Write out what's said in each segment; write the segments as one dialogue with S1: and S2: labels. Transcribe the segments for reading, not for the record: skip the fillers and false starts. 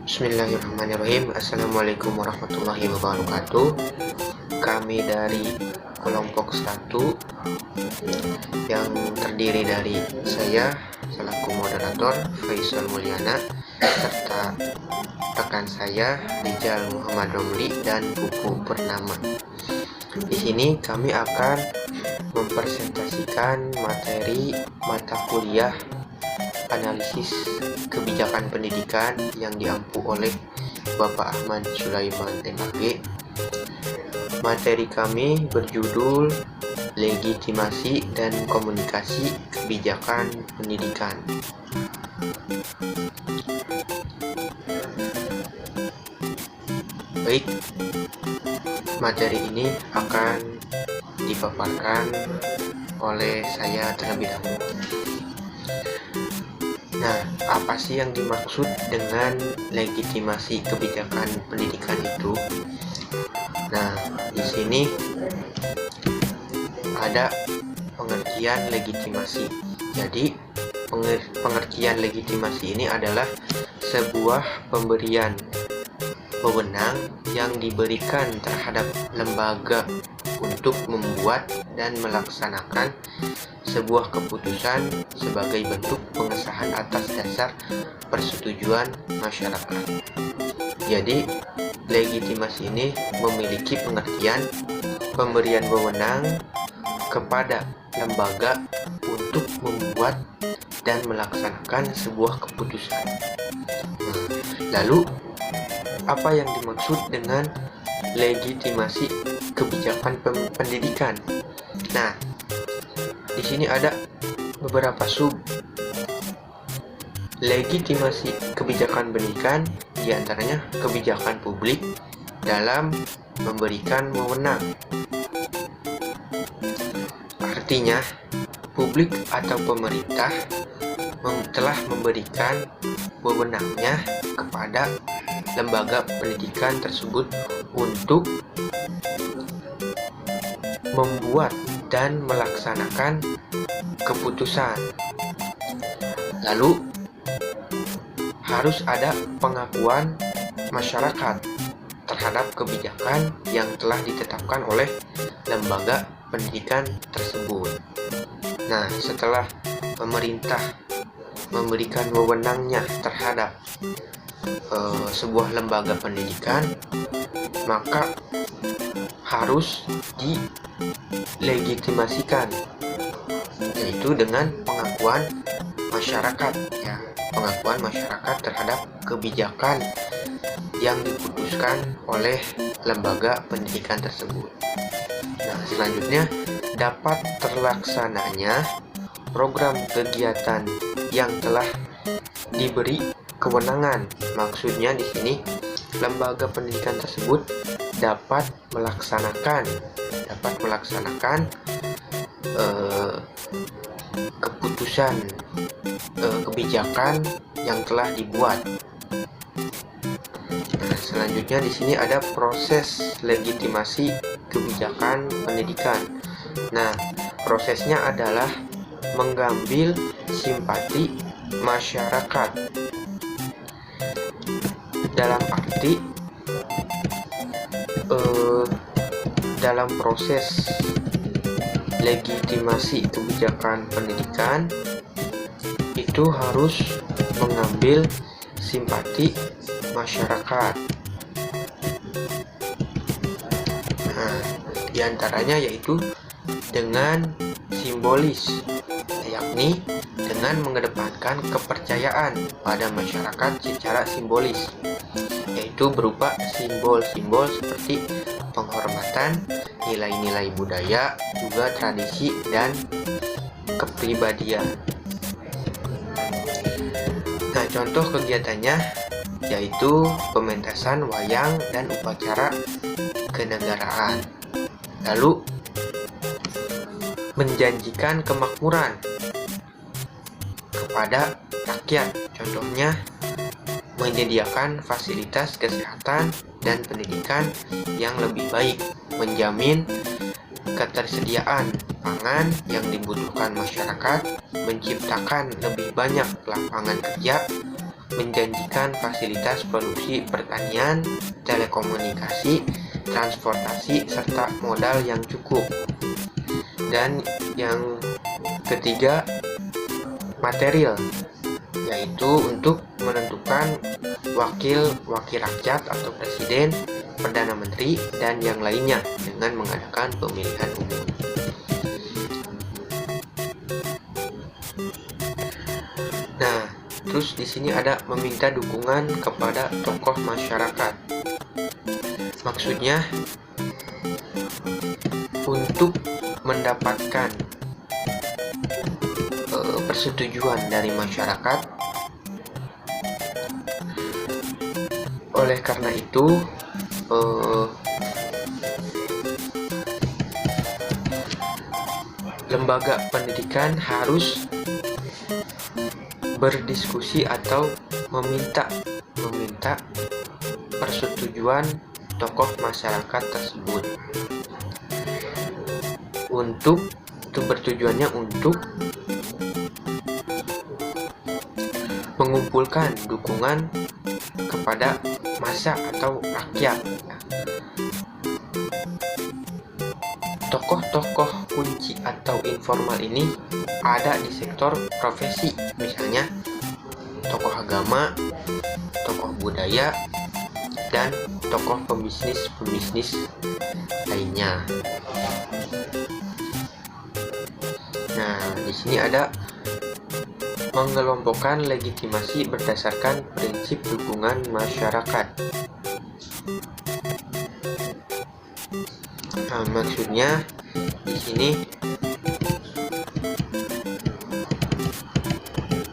S1: Bismillahirrahmanirrahim. Assalamualaikum warahmatullahi wabarakatuh. Kami dari kelompok 1 yang terdiri dari saya selaku moderator Faisal Mulyana serta rekan saya Rijal Muhammad Romli dan Pupu Purnama. Di sini kami akan mempresentasikan materi mata kuliah analisis kebijakan pendidikan yang diampu oleh Bapak Ahmad Sulaiman MAG. Materi kami berjudul Legitimasi dan Komunikasi Kebijakan Pendidikan. Baik, materi ini akan dipaparkan oleh saya terlebih dahulu. Nah, apa sih yang dimaksud dengan legitimasi kebijakan pendidikan itu? Nah, di sini ada pengertian legitimasi. Jadi, pengertian legitimasi ini adalah sebuah pemberian wewenang yang diberikan terhadap lembaga untuk membuat dan melaksanakan sebuah keputusan sebagai bentuk pengesahan atas dasar persetujuan masyarakat. Jadi, legitimasi ini memiliki pengertian pemberian wewenang kepada lembaga untuk membuat dan melaksanakan sebuah keputusan. Lalu, apa yang dimaksud dengan legitimasi kebijakan pendidikan? Nah, di sini ada beberapa sub. Legitimasi kebijakan pendidikan diantaranya kebijakan publik dalam memberikan wewenang. Artinya, publik atau pemerintah telah memberikan wewenangnya kepada lembaga pendidikan tersebut untuk membuat dan melaksanakan keputusan. Lalu harus ada pengakuan masyarakat terhadap kebijakan yang telah ditetapkan oleh lembaga pendidikan tersebut. Nah, setelah pemerintah memberikan wewenangnya terhadap sebuah lembaga pendidikan, maka harus dilegitimasikan, yaitu dengan pengakuan masyarakat, ya, pengakuan masyarakat terhadap kebijakan yang diputuskan oleh lembaga pendidikan tersebut. Nah, selanjutnya dapat terlaksananya program kegiatan yang telah diberi kewenangan. Maksudnya di sini lembaga pendidikan tersebut dapat melaksanakan keputusan kebijakan yang telah dibuat. Nah, selanjutnya di sini ada proses legitimasi kebijakan pendidikan. Nah, prosesnya adalah mengambil simpati masyarakat. Dalam arti dalam proses legitimasi kebijakan pendidikan itu harus mengambil simpati masyarakat. Nah, diantaranya yaitu dengan simbolis, yakni dengan mengedepankan kepercayaan pada masyarakat secara simbolis, yaitu berupa simbol-simbol seperti penghormatan, nilai-nilai budaya, juga tradisi dan kepribadian. Nah, contoh kegiatannya yaitu pementasan wayang dan upacara kenegaraan. Lalu, menjanjikan kemakmuran kepada rakyat. Contohnya, menyediakan fasilitas kesehatan dan pendidikan yang lebih baik, menjamin ketersediaan pangan yang dibutuhkan masyarakat, menciptakan lebih banyak lapangan kerja, menjanjikan fasilitas produksi pertanian, telekomunikasi, transportasi, serta modal yang cukup. Dan yang ketiga, material, yaitu untuk menentukan wakil rakyat atau presiden, perdana menteri, dan yang lainnya dengan mengadakan pemilihan umum. Nah, terus di sini ada meminta dukungan kepada tokoh masyarakat. Maksudnya untuk mendapatkan persetujuan dari masyarakat. Oleh karena itu, lembaga pendidikan harus berdiskusi atau meminta persetujuan tokoh masyarakat tersebut. Itu bertujuannya untuk mengumpulkan dukungan kepada massa atau rakyat. Tokoh-tokoh kunci atau informal ini ada di sektor profesi, misalnya tokoh agama, tokoh budaya, dan tokoh pembisnis lainnya. Nah, di sini ada mengelompokkan legitimasi berdasarkan prinsip dukungan masyarakat. Nah, maksudnya di sini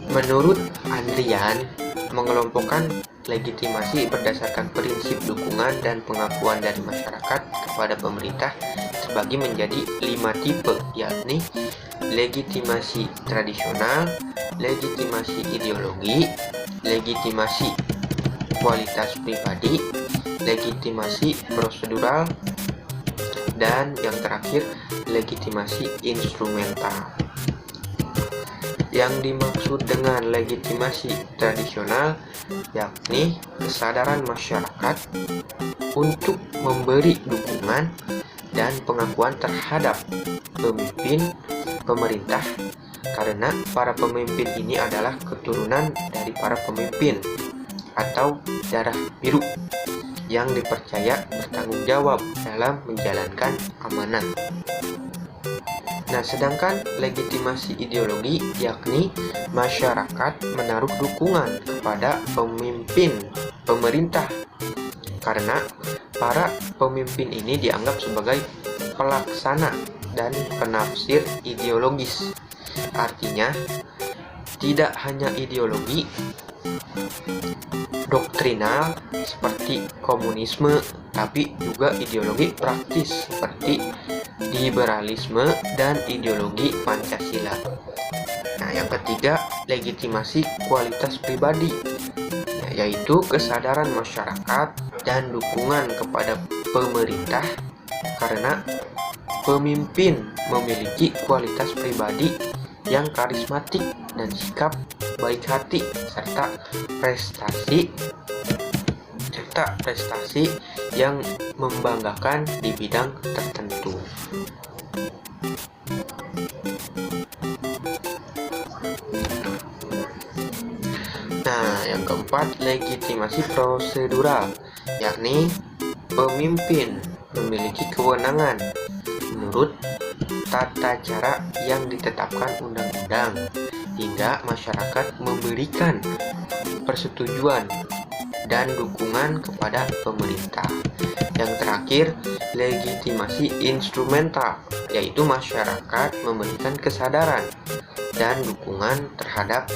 S1: menurut Andrian, mengelompokkan legitimasi berdasarkan prinsip dukungan dan pengakuan dari masyarakat kepada pemerintah terbagi menjadi 5 tipe, yakni legitimasi tradisional, legitimasi ideologi, legitimasi kualitas pribadi, legitimasi prosedural, dan yang terakhir legitimasi instrumental. Yang dimaksud dengan legitimasi tradisional yakni kesadaran masyarakat untuk memberi dukungan dan pengakuan terhadap pemimpin pemerintah karena para pemimpin ini adalah keturunan dari para pemimpin atau darah biru yang dipercaya bertanggung jawab dalam menjalankan amanat. Nah, sedangkan legitimasi ideologi yakni masyarakat menaruh dukungan kepada pemimpin pemerintah karena para pemimpin ini dianggap sebagai pelaksana dan penafsir ideologis. Artinya, tidak hanya ideologi doktrinal seperti komunisme, tapi juga ideologi praktis seperti liberalisme dan ideologi Pancasila. Nah, yang ketiga, legitimasi kualitas pribadi, yaitu kesadaran masyarakat dan dukungan kepada pemerintah karena pemimpin memiliki kualitas pribadi yang karismatik dan sikap baik hati serta prestasi yang membanggakan di bidang tertentu. Nah, yang keempat, legitimasi prosedural, yakni pemimpin memiliki kewenangan menurut tata cara yang ditetapkan undang-undang hingga masyarakat memberikan persetujuan dan dukungan kepada pemerintah. Yang terakhir, legitimasi instrumental, yaitu masyarakat memberikan kesadaran dan dukungan terhadap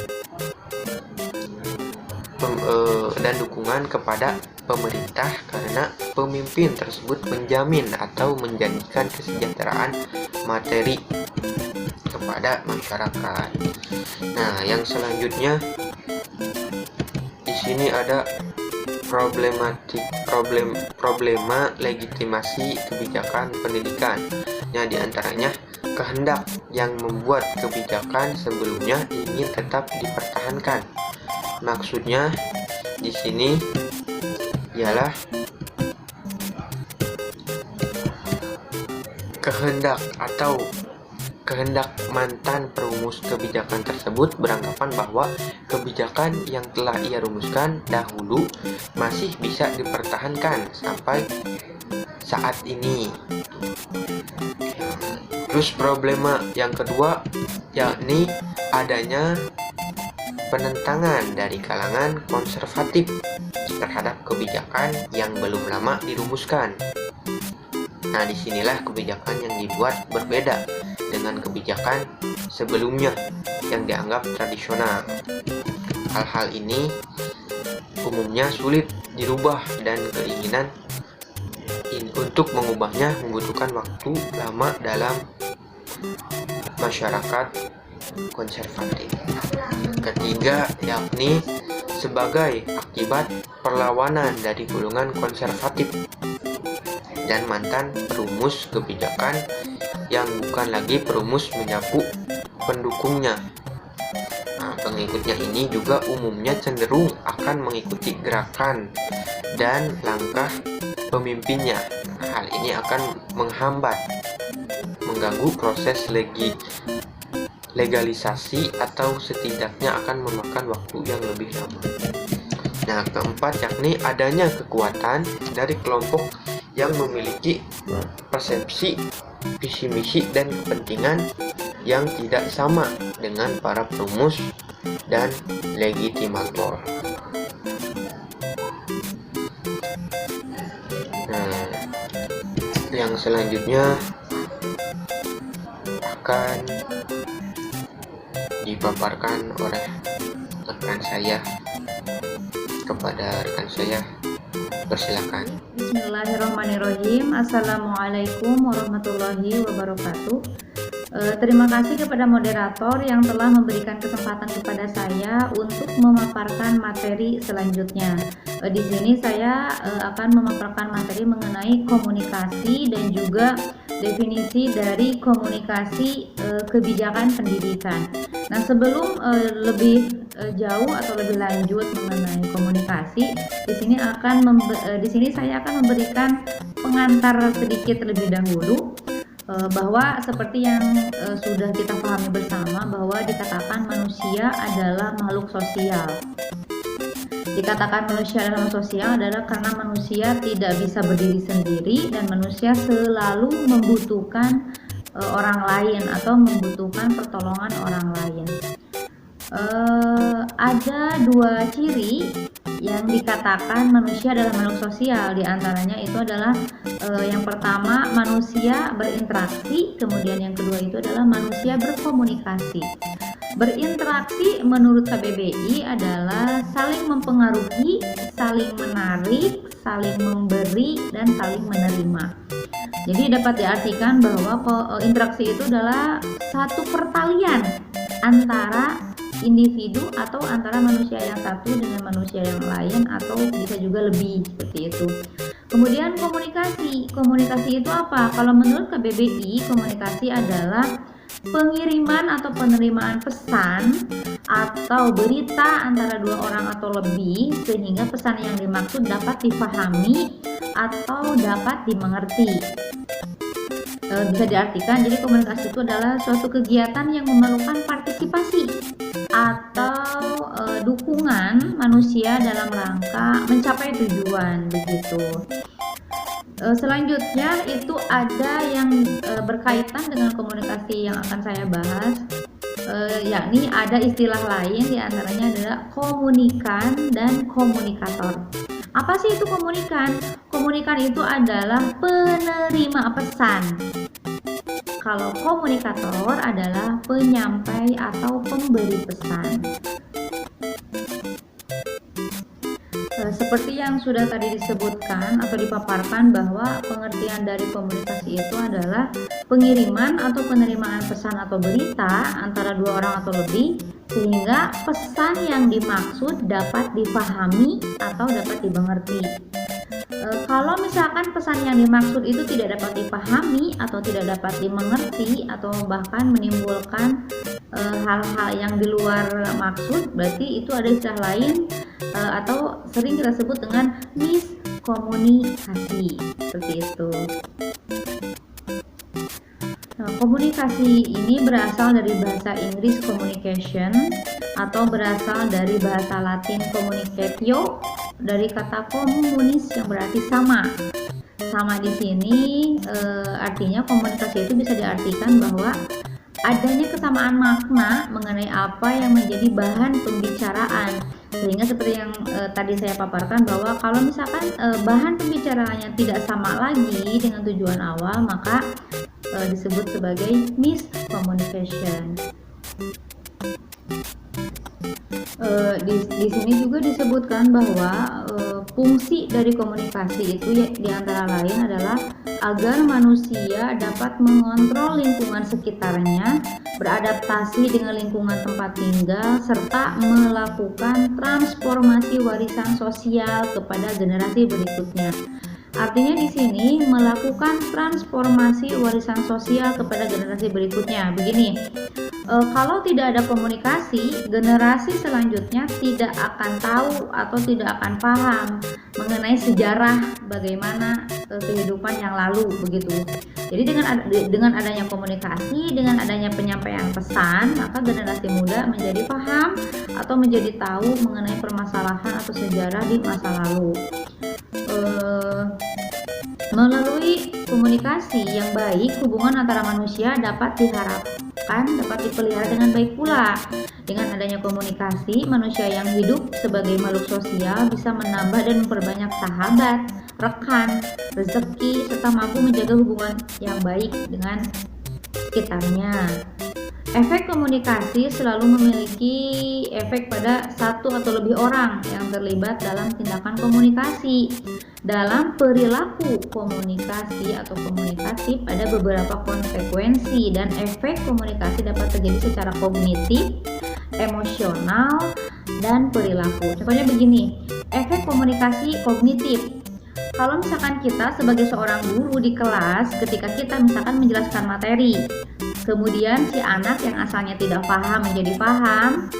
S1: dan dukungan kepada pemerintah karena pemimpin tersebut menjamin atau menjanjikan kesejahteraan materi kepada masyarakat. Nah, yang selanjutnya di sini ada problema legitimasi kebijakan pendidikan. Nah, diantaranya kehendak yang membuat kebijakan sebelumnya ingin tetap dipertahankan. Maksudnya di sini ialah kehendak mantan perumus kebijakan tersebut beranggapan bahwa kebijakan yang telah ia rumuskan dahulu masih bisa dipertahankan sampai saat ini. Terus problema yang kedua yakni adanya penentangan dari kalangan konservatif terhadap kebijakan yang belum lama dirumuskan. Nah, disinilah kebijakan yang dibuat berbeda dengan kebijakan sebelumnya yang dianggap tradisional. Hal-hal ini umumnya sulit dirubah dan keinginan untuk mengubahnya membutuhkan waktu lama dalam masyarakat konservatif. Ketiga, yakni sebagai akibat perlawanan dari golongan konservatif dan mantan perumus kebijakan yang bukan lagi perumus menyapu pendukungnya. Nah, pengikutnya ini juga umumnya cenderung akan mengikuti gerakan dan langkah pemimpinnya. Hal ini akan mengganggu proses legalisasi atau setidaknya akan memakan waktu yang lebih lama. Nah, keempat yakni adanya kekuatan dari kelompok yang memiliki persepsi, visi misi dan kepentingan yang tidak sama dengan para perumus dan legitimator. Nah, yang selanjutnya akan dipaparkan oleh rekan saya kepada rekan saya. Persilakan.
S2: Bismillahirrahmanirrahim. Assalamualaikum warahmatullahi wabarakatuh. Terima kasih kepada moderator yang telah memberikan kesempatan kepada saya untuk memaparkan materi selanjutnya. Di sini saya akan memaparkan materi mengenai komunikasi dan juga definisi dari komunikasi kebijakan pendidikan. Nah, sebelum lebih jauh atau lebih lanjut mengenai komunikasi, di sini saya akan memberikan pengantar sedikit terlebih dahulu, bahwa seperti yang sudah kita pahami bersama, bahwa dikatakan manusia adalah makhluk sosial. Dikatakan manusia adalah makhluk sosial adalah karena manusia tidak bisa berdiri sendiri dan manusia selalu membutuhkan orang lain atau membutuhkan pertolongan orang lain. Ada dua ciri yang dikatakan manusia adalah makhluk sosial. Di antaranya itu adalah yang pertama manusia berinteraksi, kemudian yang kedua itu adalah manusia berkomunikasi. Berinteraksi menurut KBBI adalah saling mempengaruhi, saling menarik, saling memberi, dan saling menerima. Jadi dapat diartikan bahwa interaksi itu adalah satu pertalian antara individu atau antara manusia yang satu dengan manusia yang lain, atau bisa juga lebih seperti itu. Kemudian komunikasi itu apa? Kalau menurut KBBI, komunikasi adalah pengiriman atau penerimaan pesan atau berita antara dua orang atau lebih sehingga pesan yang dimaksud dapat dipahami atau dapat dimengerti. Bisa diartikan, jadi komunikasi itu adalah suatu kegiatan yang memerlukan partisipasi atau dukungan manusia dalam rangka mencapai tujuan, begitu. Selanjutnya itu ada yang berkaitan dengan komunikasi yang akan saya bahas, yakni ada istilah lain, diantaranya adalah komunikan dan komunikator. Apa sih itu komunikan? Komunikan itu adalah penerima pesan. Kalau komunikator adalah penyampai atau pemberi pesan. Seperti yang sudah tadi disebutkan atau dipaparkan, bahwa pengertian dari komunikasi itu adalah pengiriman atau penerimaan pesan atau berita antara dua orang atau lebih sehingga pesan yang dimaksud dapat dipahami atau dapat dimengerti. Kalau misalkan pesan yang dimaksud itu tidak dapat dipahami atau tidak dapat dimengerti atau bahkan menimbulkan hal-hal yang di luar maksud, berarti itu ada istilah lain atau sering kita sebut dengan miskomunikasi, seperti itu. Nah, komunikasi ini berasal dari bahasa Inggris communication atau berasal dari bahasa Latin communicatio dari kata communis yang berarti sama. Sama di sini artinya komunikasi itu bisa diartikan bahwa adanya kesamaan makna mengenai apa yang menjadi bahan pembicaraan. Sehingga seperti yang tadi saya paparkan bahwa kalau misalkan bahan pembicaraannya tidak sama lagi dengan tujuan awal, maka disebut sebagai miscommunication. Di sini juga disebutkan bahwa fungsi dari komunikasi itu di antara lain adalah agar manusia dapat mengontrol lingkungan sekitarnya, beradaptasi dengan lingkungan tempat tinggal, serta melakukan transformasi warisan sosial kepada generasi berikutnya. Artinya di sini melakukan transformasi warisan sosial kepada generasi berikutnya. Begini, kalau tidak ada komunikasi, generasi selanjutnya tidak akan tahu atau tidak akan paham mengenai sejarah bagaimana kehidupan yang lalu, begitu. Jadi dengan adanya komunikasi, dengan adanya penyampaian pesan, maka generasi muda menjadi paham atau menjadi tahu mengenai permasalahan atau sejarah di masa lalu. Melalui komunikasi yang baik, hubungan antara manusia dapat dipelihara dengan baik pula. Dengan adanya komunikasi, manusia yang hidup sebagai makhluk sosial bisa menambah dan memperbanyak sahabat, rekan, rezeki, serta mampu menjaga hubungan yang baik dengan sekitarnya. Efek komunikasi selalu memiliki efek pada satu atau lebih orang yang terlibat dalam tindakan komunikasi. Dalam perilaku komunikasi atau komunikasi pada beberapa konsekuensi, dan efek komunikasi dapat terjadi secara kognitif, emosional, dan perilaku. Contohnya begini, efek komunikasi kognitif. Kalau misalkan kita sebagai seorang guru di kelas, ketika kita misalkan menjelaskan materi, kemudian si anak yang asalnya tidak paham menjadi paham,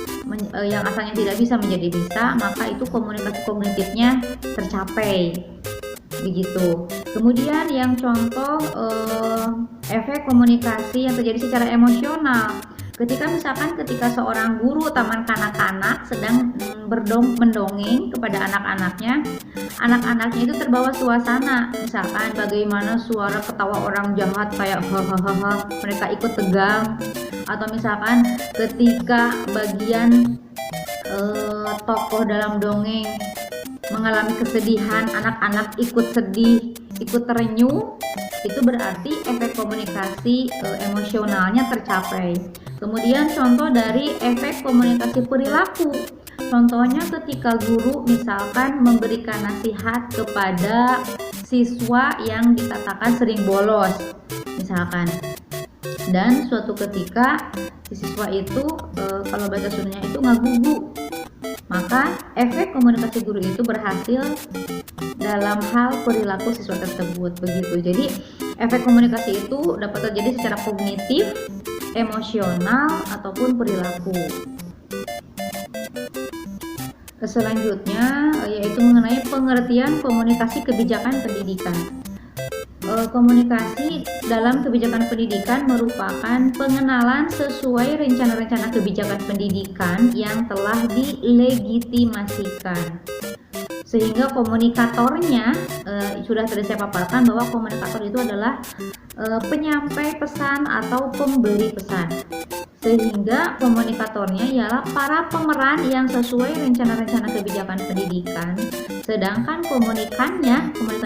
S2: yang asalnya tidak bisa menjadi bisa, maka itu komunikasi kognitifnya tercapai, begitu. Kemudian yang contoh efek komunikasi yang terjadi secara emosional, ketika seorang guru taman kanak-kanak sedang mendongeng kepada anak-anaknya itu terbawa suasana, misalkan bagaimana suara ketawa orang jahat kayak hahaha, mereka ikut tegang, atau misalkan ketika bagian tokoh dalam dongeng mengalami kesedihan, anak-anak ikut sedih, ikut terenyuh, itu berarti efek komunikasi emosionalnya tercapai. Kemudian contoh dari efek komunikasi perilaku, contohnya ketika guru misalkan memberikan nasihat kepada siswa yang dikatakan sering bolos misalkan, dan suatu ketika si siswa itu kalau bahasa Sundanya itu ngagugu, maka efek komunikasi guru itu berhasil dalam hal perilaku siswa tersebut, begitu. Jadi efek komunikasi itu dapat terjadi secara kognitif, emosional, ataupun perilaku. Selanjutnya yaitu mengenai pengertian komunikasi kebijakan pendidikan. Komunikasi dalam kebijakan pendidikan merupakan pengenalan sesuai rencana-rencana kebijakan pendidikan yang telah dilegitimasikan, sehingga komunikatornya sudah tadi saya paparkan bahwa komunikator itu adalah penyampai pesan atau pemberi pesan, sehingga komunikatornya ialah para pemeran yang sesuai rencana-rencana kebijakan pendidikan, sedangkan komunikan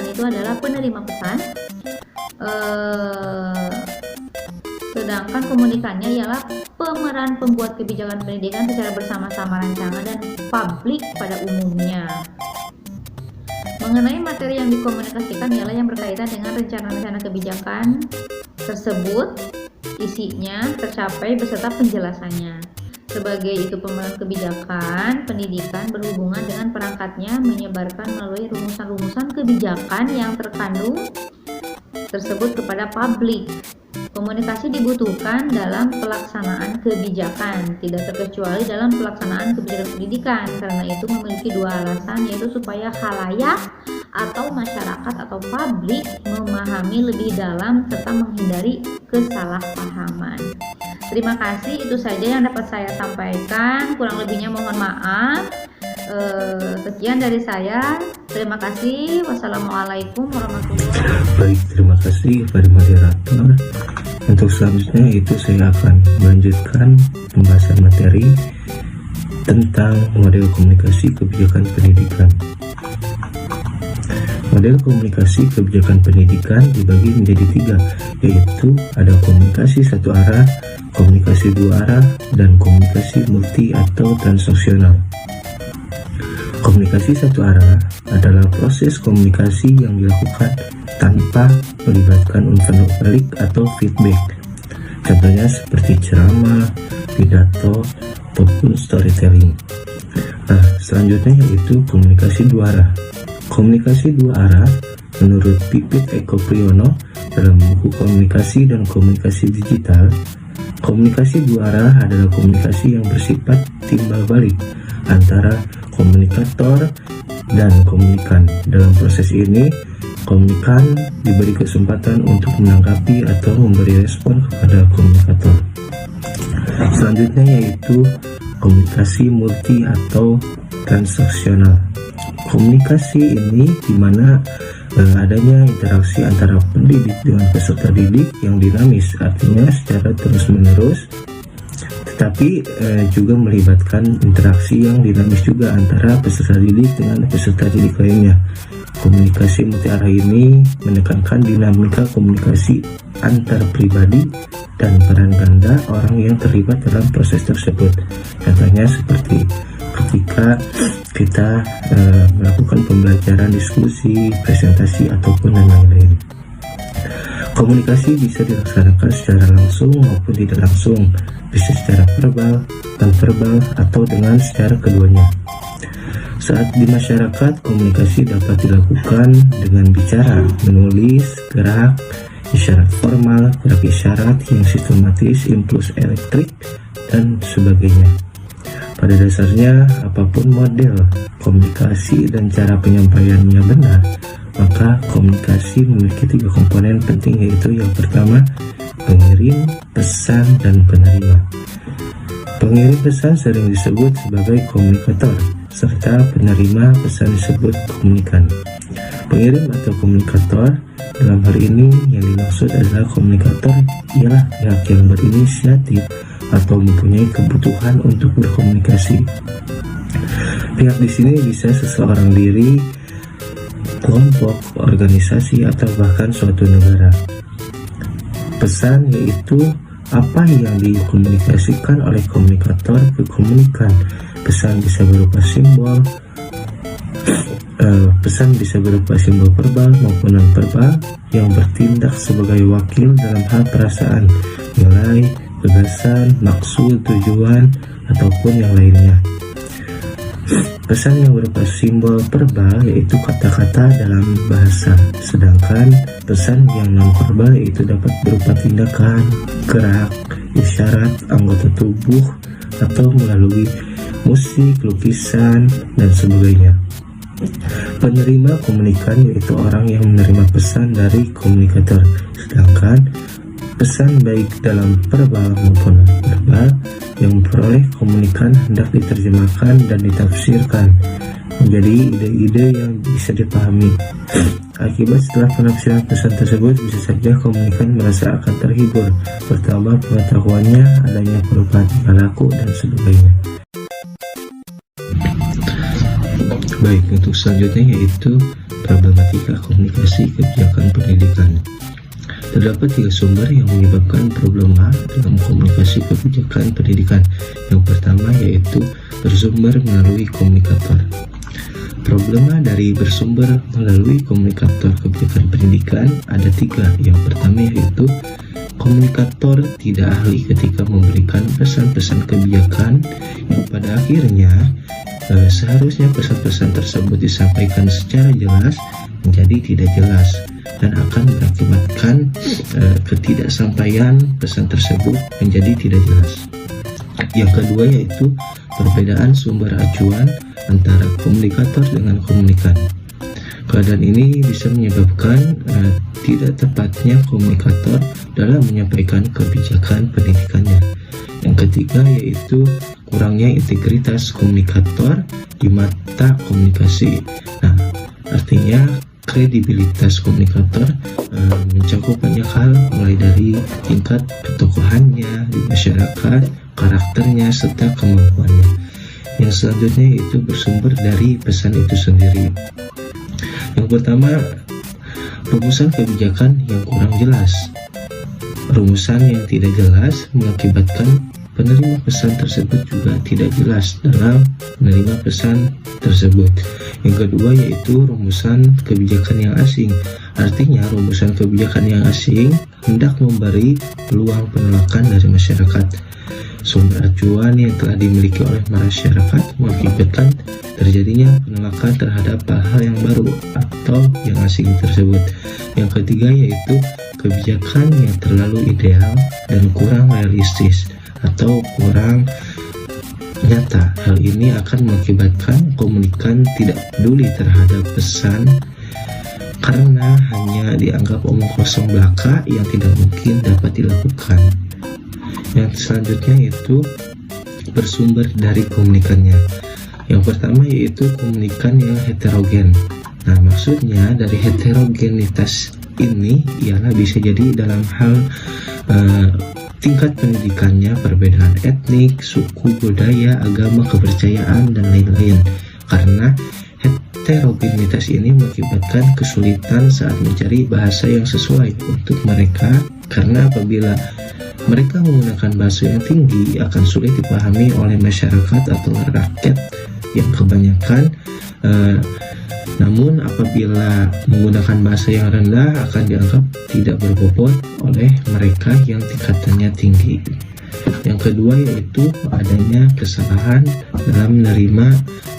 S2: itu adalah penerima pesan, sedangkan komunikannya ialah pemeran pembuat kebijakan pendidikan secara bersama-sama rancangan dan publik pada umumnya. Mengenai materi yang dikomunikasikan ialah yang berkaitan dengan rencana-rencana kebijakan tersebut, isinya tercapai beserta penjelasannya. Sebagai itu pemeran kebijakan pendidikan berhubungan dengan perangkatnya menyebarkan melalui rumusan-rumusan kebijakan yang terkandung tersebut kepada publik. Komunikasi dibutuhkan dalam pelaksanaan kebijakan, tidak terkecuali dalam pelaksanaan kebijakan pendidikan. Karena itu memiliki dua alasan, yaitu supaya khalayak atau masyarakat atau publik memahami lebih dalam serta menghindari kesalahpahaman. Terima kasih, itu saja yang dapat saya sampaikan. Kurang lebihnya mohon maaf. Sekian dari saya. Terima kasih. Wassalamualaikum warahmatullahi wabarakatuh.
S3: Baik, terima kasih kepada moderator. Untuk selanjutnya itu saya akan melanjutkan pembahasan materi tentang model komunikasi kebijakan pendidikan. Model komunikasi kebijakan pendidikan dibagi menjadi 3, yaitu ada komunikasi satu arah, komunikasi dua arah, dan komunikasi multi atau transaksional. Komunikasi satu arah adalah proses komunikasi yang dilakukan tanpa melibatkan umpan balik atau feedback. Contohnya seperti ceramah, pidato, ataupun storytelling. Nah, selanjutnya yaitu komunikasi dua arah. Komunikasi dua arah menurut Pipit Eko Priyono dalam buku Komunikasi dan Komunikasi Digital, komunikasi dua arah adalah komunikasi yang bersifat timbal balik antara komunikator dan komunikan. Dalam proses ini, komunikan diberi kesempatan untuk menanggapi atau memberi respon kepada komunikator. Selanjutnya yaitu komunikasi multi atau transaksional. Komunikasi ini dimana adanya interaksi antara pendidik dengan peserta didik yang dinamis, artinya secara terus-menerus, tetapi juga melibatkan interaksi yang dinamis juga antara peserta didik dengan peserta didik lainnya. Komunikasi multi arah ini menekankan dinamika komunikasi antar pribadi dan peran ganda orang yang terlibat dalam proses tersebut. Contohnya seperti ketika kita melakukan pembelajaran, diskusi, presentasi, ataupun dan lain-lain. Komunikasi bisa dilaksanakan secara langsung maupun tidak langsung, bisa secara verbal, non-verbal, atau dengan secara keduanya. Saat di masyarakat, komunikasi dapat dilakukan dengan bicara, menulis, gerak, isyarat formal, gerak isyarat yang sistematis, impuls elektrik, dan sebagainya. Pada dasarnya, apapun model komunikasi dan cara penyampaiannya benar, maka komunikasi memiliki 3 komponen penting, yaitu yang pertama, pengirim, pesan, dan penerima. Pengirim pesan sering disebut sebagai komunikator, serta penerima pesan disebut komunikan. Pengirim atau komunikator dalam hal ini yang dimaksud adalah komunikator ialah pihak yang berinisiatif atau mempunyai kebutuhan untuk berkomunikasi. Pihak di sini bisa seseorang diri, kelompok, organisasi, atau bahkan suatu negara. Pesan yaitu apa yang dikomunikasikan oleh komunikator ke komunikan. Pesan bisa berupa simbol, verbal maupun non-verbal yang bertindak sebagai wakil dalam hal perasaan, nilai, gagasan, maksud, tujuan, ataupun yang lainnya. Pesan yang berupa simbol verbal yaitu kata-kata dalam bahasa, sedangkan pesan yang non-verbal yaitu dapat berupa tindakan, gerak, isyarat, anggota tubuh, atau melalui musik, lukisan, dan sebagainya. Penerima komunikan yaitu orang yang menerima pesan dari komunikator, sedangkan pesan baik dalam verbal maupun non-verbal yang diperoleh komunikan hendak diterjemahkan dan ditafsirkan menjadi ide-ide yang bisa dipahami. Akibat setelah penafsiran pesan tersebut, bisa saja komunikan merasa akan terhibur, bertambah pengetahuannya, adanya perubahan tingkah laku, dan sebagainya. Baik, untuk selanjutnya yaitu problematika komunikasi kebijakan pendidikan. Terdapat 3 sumber yang menyebabkan problema dalam komunikasi kebijakan pendidikan. Yang pertama yaitu bersumber melalui komunikator. Problema dari bersumber melalui komunikator kebijakan pendidikan ada 3. Yang pertama yaitu komunikator tidak ahli ketika memberikan pesan-pesan kebijakan yang pada akhirnya seharusnya pesan-pesan tersebut disampaikan secara jelas menjadi tidak jelas. dan akan berakibatkan ketidaksampaian pesan tersebut menjadi tidak jelas. Yang kedua yaitu perbedaan sumber acuan antara komunikator dengan komunikan. Keadaan ini bisa menyebabkan tidak tepatnya komunikator dalam menyampaikan kebijakan pendidikannya. Yang ketiga yaitu kurangnya integritas komunikator di mata komunikasi. Nah, artinya kredibilitas komunikator mencakup banyak hal, mulai dari tingkat ketokohannya di masyarakat, karakternya, serta kemampuannya. Yang selanjutnya itu bersumber dari pesan itu sendiri. Yang pertama, rumusan kebijakan yang kurang jelas. Rumusan yang tidak jelas mengakibatkan penerima pesan tersebut juga tidak jelas dalam menerima pesan tersebut. Yang kedua yaitu rumusan kebijakan yang asing. Artinya rumusan kebijakan yang asing hendak memberi peluang penolakan dari masyarakat. Sumber acuan yang telah dimiliki oleh masyarakat mengakibatkan terjadinya penolakan terhadap hal-hal yang baru atau yang asing tersebut. Yang ketiga yaitu kebijakan yang terlalu ideal dan kurang realistis atau kurang nyata. Hal ini akan mengakibatkan komunikan tidak peduli terhadap pesan karena hanya dianggap omong kosong belaka yang tidak mungkin dapat dilakukan. Yang selanjutnya yaitu bersumber dari komunikannya. Yang pertama yaitu komunikan yang heterogen. Nah, maksudnya dari heterogenitas ini ialah bisa jadi dalam hal tingkat pendidikannya, perbedaan etnik, suku, budaya, agama, kepercayaan, dan lain-lain. Karena heterogenitas ini mengakibatkan kesulitan saat mencari bahasa yang sesuai untuk mereka, karena apabila mereka menggunakan bahasa yang tinggi akan sulit dipahami oleh masyarakat atau rakyat yang kebanyakan. Namun apabila menggunakan bahasa yang rendah akan dianggap tidak berbobot oleh mereka yang tingkatannya tinggi. Yang kedua yaitu adanya kesalahan dalam menerima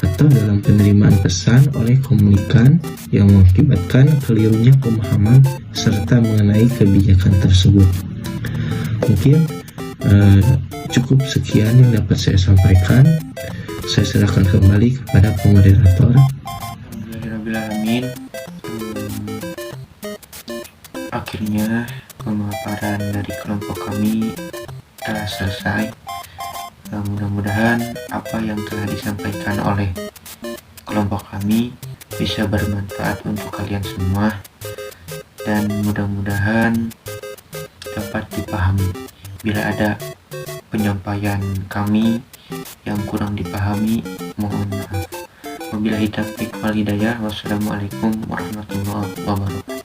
S3: atau dalam penerimaan pesan oleh komunikan yang mengakibatkan kelirunya pemahaman serta mengenai kebijakan tersebut. Mungkin cukup sekian yang dapat saya sampaikan. Saya serahkan kembali kepada pemoderator.
S1: Alhamdulillahirrahmanirrahim. Akhirnya pemaparan dari kelompok kami telah selesai. Mudah-mudahan apa yang telah disampaikan oleh kelompok kami bisa bermanfaat untuk kalian semua, dan mudah-mudahan dapat dipahami. Bila ada penyampaian kami yang kurang dipahami, mohon maaf. Wabillahi taufiq wal hidayah. Wassalamualaikum warahmatullahi wabarakatuh.